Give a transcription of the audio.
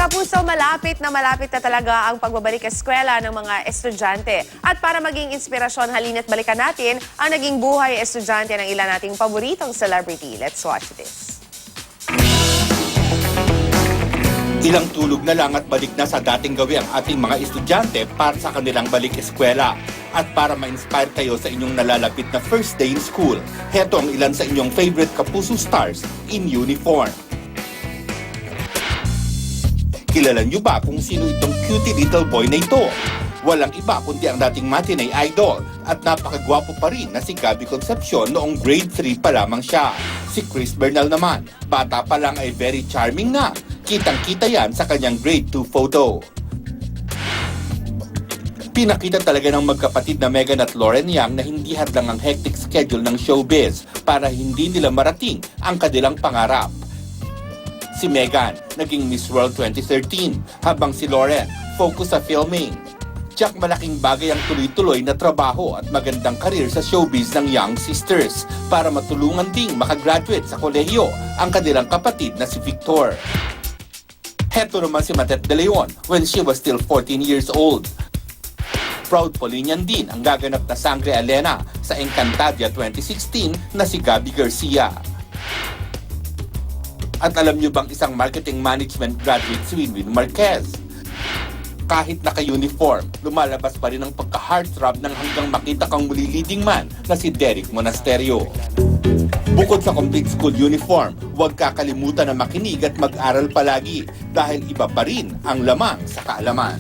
kapuso, malapit na talaga ang pagbabalik eskwela ng mga estudyante. At para maging inspirasyon, halina't balikan natin ang naging buhay estudyante ng ilan nating paboritong celebrity. Let's watch this. Ilang tulog na lang at balik na sa dating gawi ang ating mga estudyante para sa kanilang balik eskwela. At para ma-inspire kayo sa inyong nalalapit na first day in school, heto ang ilan sa inyong favorite kapuso stars in uniform. Kilala niyo ba kung sino itong cutie little boy na ito? Walang iba kundi ang dating matinee idol at napakagwapo pa rin na si Gabby Concepcion noong grade 3 pa lamang siya. Si Chris Bernal naman, bata pa lang ay very charming na. Kitang-kita yan sa kanyang grade 2 photo. Pinakita talaga ng magkapatid na Megan at Lauren Yang na hindi hadlang ang hectic schedule ng showbiz para hindi nila marating ang kanilang pangarap. Si Megan, naging Miss World 2013, habang si Lauren, focus sa filming. Tiyak malaking bagay ang tuloy-tuloy na trabaho at magandang karir sa showbiz ng Young Sisters para matulungan ding makagraduate sa kolehiyo ang kanilang kapatid na si Victor. Heto naman si Matet De Leon when she was still 14 years old. Proud Polinian din ang gaganap na Sangre Elena sa Encantadia 2016 na si Gabby Garcia. At alam niyo bang isang marketing management graduate si Winwin Marquez? Kahit naka-uniform, lumalabas pa rin ang pagka-heartthrob ng hanggang makita kang muli leading man na si Derek Monasterio. Bukod sa complete school uniform, huwag kakalimutan na makinig at mag-aral palagi dahil iba pa rin ang lamang sa kaalaman.